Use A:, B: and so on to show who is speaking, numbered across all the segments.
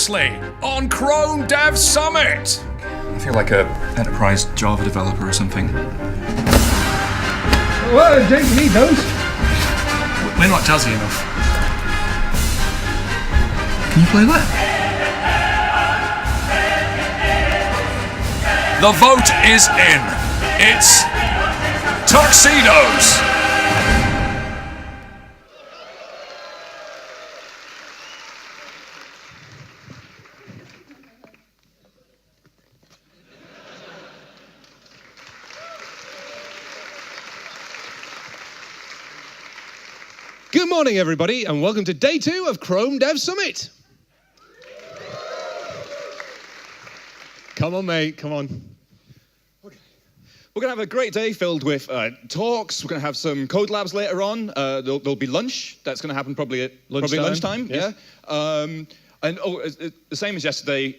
A: previously on Chrome Dev Summit.
B: I feel like a enterprise Java developer or something.
C: Well, Jake, you need those.
B: We're not jazzy enough. Can you play that?
A: The vote is in. It's Tuxedos.
C: Good morning, everybody, and welcome to day 2 of Chrome Dev Summit. Come on, mate, come on. Okay. We're going to have a great day filled with talks. We're going to have some code labs later on. There'll be lunch. That's going to happen probably at lunchtime.
D: Yes.
C: Yeah. The same as yesterday,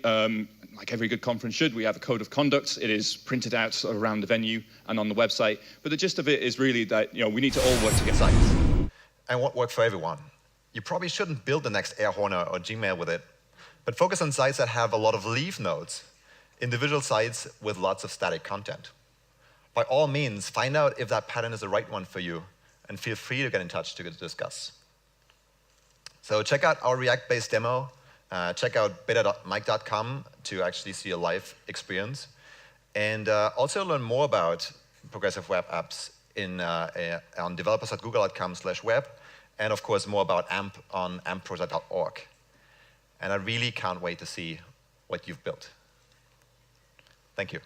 C: like every good conference should, we have a code of conduct. It is printed out sort of around the venue and on the website. But the gist of it is really that we need to all work together.
D: Sites. And what work for everyone. You probably shouldn't build the next air horn or Gmail with it, but focus on sites that have a lot of leaf nodes, individual sites with lots of static content. By all means, find out if that pattern is the right one for you, and feel free to get in touch to discuss. So check out our React-based demo. Check out beta.mike.com to actually see a live experience. And also learn more about progressive web apps on developers.google.com/web, and of course more about AMP on ampprosa.org. And I really can't wait to see what you've built. Thank you.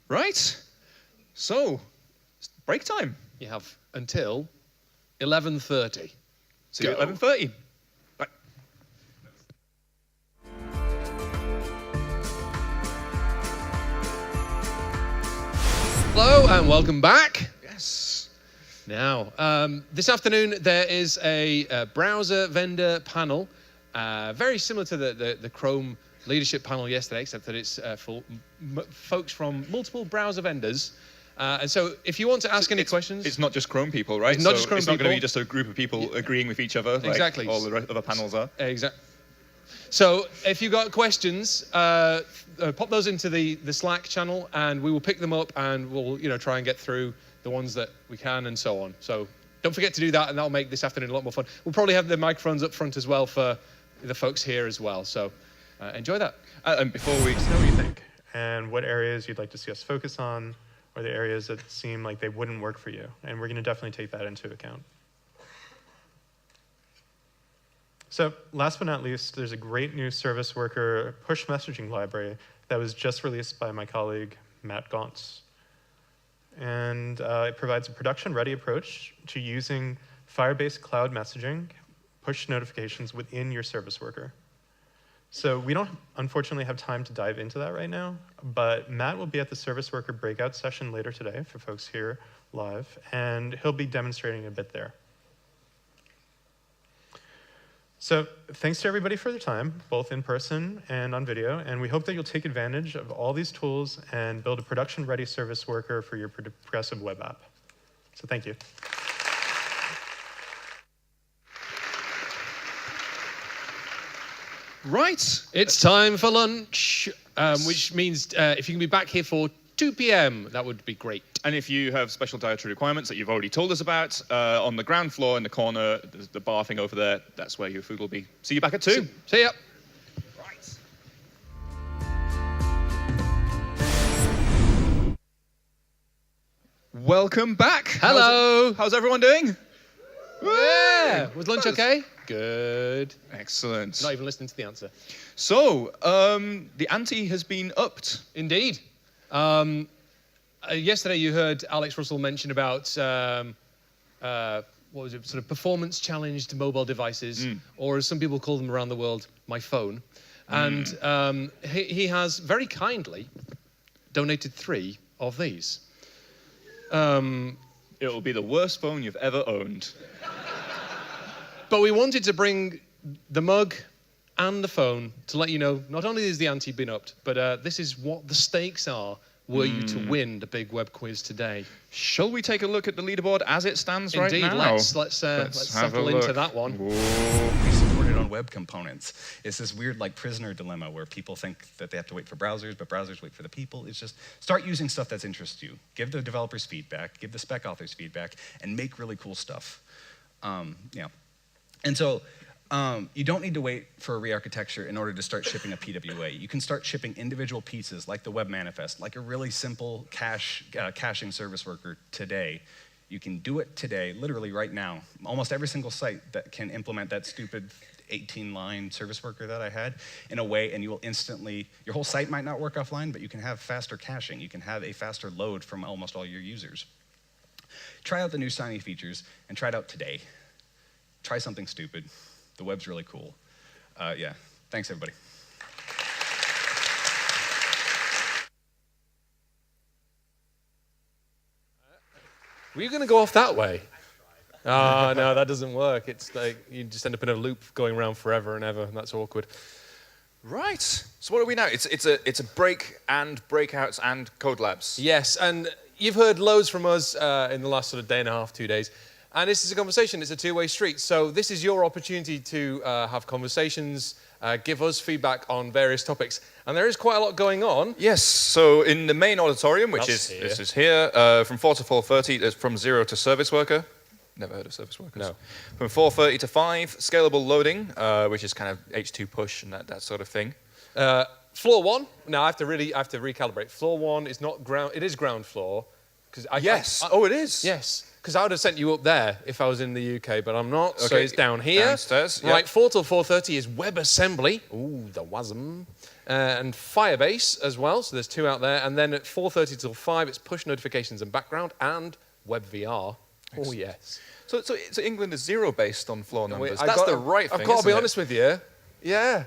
C: Right. So, it's break time.
E: You have until 11:30.
C: So 11:30. Right.
E: Hello and welcome back.
C: Yes.
E: Now, this afternoon there is a browser vendor panel, very similar to the Chrome leadership panel yesterday, except that it's for folks from multiple browser vendors. And so if you want to ask any questions...
C: It's not just Chrome people, right?
E: It's not just Chrome
C: It's not going to
E: people.
C: be just a group of people agreeing with each other,
E: Exactly.
C: like all the other panels are.
E: Exactly. So if you've got questions, pop those into the Slack channel, and we will pick them up, and we'll try and get through the ones that we can, and so on. So don't forget to do that, and that'll make this afternoon a lot more fun. We'll probably have the microphones up front as well for the folks here as well. So enjoy that.
C: And before we...
F: Know what you think and what areas you'd like to see us focus on, or the areas that seem like they wouldn't work for you. And we're going to definitely take that into account. So last but not least, there's a great new service worker push messaging library that was just released by my colleague, Matt Gauntz. And it provides a production-ready approach to using Firebase Cloud Messaging push notifications within your service worker. So we don't, unfortunately, have time to dive into that right now, but Matt will be at the service worker breakout session later today for folks here live, and he'll be demonstrating a bit there. So thanks to everybody for their time, both in person and on video, and we hope that you'll take advantage of all these tools and build a production-ready service worker for your progressive web app. So thank you.
E: Right, it's time for lunch, which means if you can be back here for 2 p.m., that would be great.
C: And if you have special dietary requirements that you've already told us about, on the ground floor in the corner, there's the bar thing over there, that's where your food will be. See you back at 2.
E: See ya.
C: Right. Welcome back.
E: Hello.
C: How's everyone doing?
E: Yeah. Was lunch okay? Good.
C: Excellent.
E: Not even listening to the answer.
C: So, the ante has been upped.
E: Indeed. Yesterday you heard Alex Russell mention about, what was it, sort of performance-challenged mobile devices, or as some people call them around the world, my phone. And he has very kindly donated 3 of these.
C: It will be the worst phone you've ever owned.
E: But we wanted to bring the mug and the phone to let you know not only is the ante been upped, but this is what the stakes are were you to win the big web quiz today?
C: Shall we take a look at the leaderboard as it stands
E: Indeed,
C: right now?
E: let's
C: have
E: settle
C: a
E: into
C: look.
E: that one.
G: We support it on web components. It's this weird like prisoner dilemma where people think that they have to wait for browsers, but browsers wait for the people. It's just start using stuff that interests you. Give the developers feedback, give the spec authors feedback, and make really cool stuff. Yeah. And so you don't need to wait for a re-architecture in order to start shipping a PWA. You can start shipping individual pieces like the web manifest, like a really simple caching service worker today. You can do it today, literally right now. Almost every single site that can implement that stupid 18-line service worker that I had in a way, and you will instantly, your whole site might not work offline, but you can have faster caching. You can have a faster load from almost all your users. Try out the new Shiny features and try it out today. Try something stupid. The web's really cool. Yeah, thanks everybody.
E: Were you going to go off that way? Oh, no, that doesn't work. It's like you just end up in a loop going around forever and ever, and that's awkward.
B: Right. So what are we now? It's a break and breakouts and code labs.
E: Yes, and you've heard loads from us in the last sort of day and a half, 2 days. And this is a conversation, it's a two-way street. So this is your opportunity to have conversations, give us feedback on various topics. And there is quite a lot going on.
B: Yes. So in the main auditorium, which
E: That's
B: is
E: here.
B: this is here, from 4 to 4:30, there's from 0 to service worker. Never heard of service workers.
E: No.
B: From 4:30 to 5, scalable loading, which is kind of H2 push and that sort of thing.
E: Floor 1, now I have to recalibrate. Floor 1 is not ground, it is ground floor.
B: Yes. Oh, it is.
E: Yes, because I would have sent you up there if I was in the UK, but I'm not, so
B: Okay,
E: it's down here.
B: downstairs, yep.
E: Right, 4 till 4:30 is WebAssembly. Ooh, the WASM. And Firebase as well, so there's 2 out there. And then at 4:30 till 5, it's push notifications and background and WebVR. Oh, yes.
B: So England is 0 based on floor numbers.
E: I've
B: That's
E: got-
B: the right thing.
E: I've got to
B: isn't
E: be
B: it?
E: honest with you. Yeah.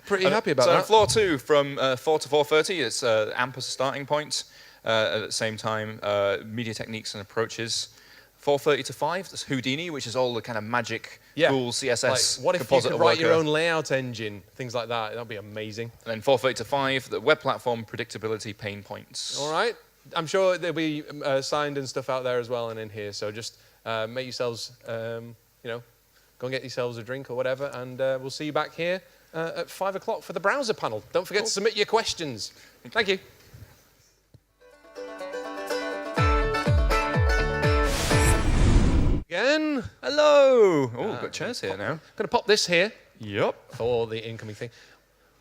E: Pretty happy about
B: so
E: that.
B: on floor 2, from 4 to 4:30, it's AMP as a starting point. At the same time, media techniques and approaches. 4:30 to 5, that's Houdini, which is all the kind of magic, cool CSS
E: Like, what if you
B: compositor
E: could write your
B: worker.
E: own layout engine, things like that? That'd be amazing.
B: And then 4:30 to 5, the web platform predictability pain points.
E: All right. I'm sure there'll be signed and stuff out there as well and in here. So just make yourselves, go and get yourselves a drink or whatever, and we'll see you back here at 5 o'clock for the browser panel. Don't forget to submit your questions. Thank you. Again.
B: Hello! Oh, got chairs here now.
E: Going to pop this here
B: Yup.
E: for the incoming thing.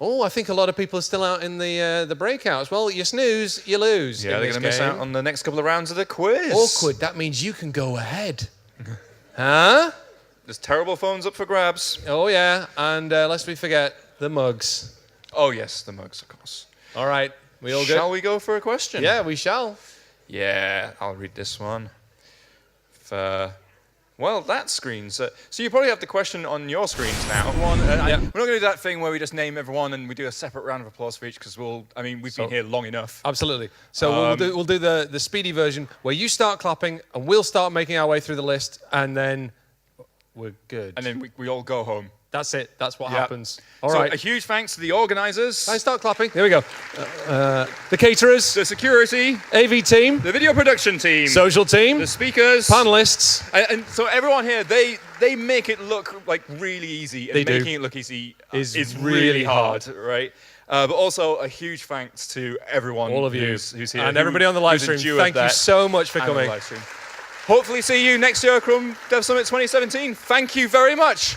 E: Oh, I think a lot of people are still out in the breakouts. Well, you snooze, you lose.
B: Yeah,
E: in
B: they're
E: this
B: going to miss out
E: game.
B: on the next couple of rounds of the quiz.
E: Awkward. That means you can go ahead. Huh?
B: There's terrible phones up for grabs.
E: Oh, yeah. And lest we forget, the mugs.
B: Oh, yes, the mugs, of course.
E: All right. We all good?
B: Shall we go for a question?
E: Yeah, we shall.
B: Yeah, I'll read this one. Well, that screen's... so you probably have the question on your screens now. We're not going to do that thing where we just name everyone and we do a separate round of applause for each, because we've been here long enough.
E: Absolutely. So we'll do the speedy version where you start clapping and we'll start making our way through the list, and then we're good.
B: And then we all go home.
E: That's it. That's what
B: Yeah.
E: happens. All
B: So
E: right.
B: a huge thanks to the organisers,
E: I start clapping. There we go. The caterers,
B: the security,
E: AV team,
B: the video production team,
E: social team,
B: the speakers,
E: panelists.
B: and so everyone here, they make it look like really easy, and
E: They do.
B: making it look easy
E: Is
B: really
E: really
B: hard, right? But also a huge thanks to everyone,
E: All of you.
B: who's here,
E: And everybody on the live
B: who's
E: stream.
B: endured
E: Thank you
B: that
E: so much for
B: and the
E: coming.
B: live stream. Hopefully see you next year at Chrome Dev Summit 2017. Thank you very much.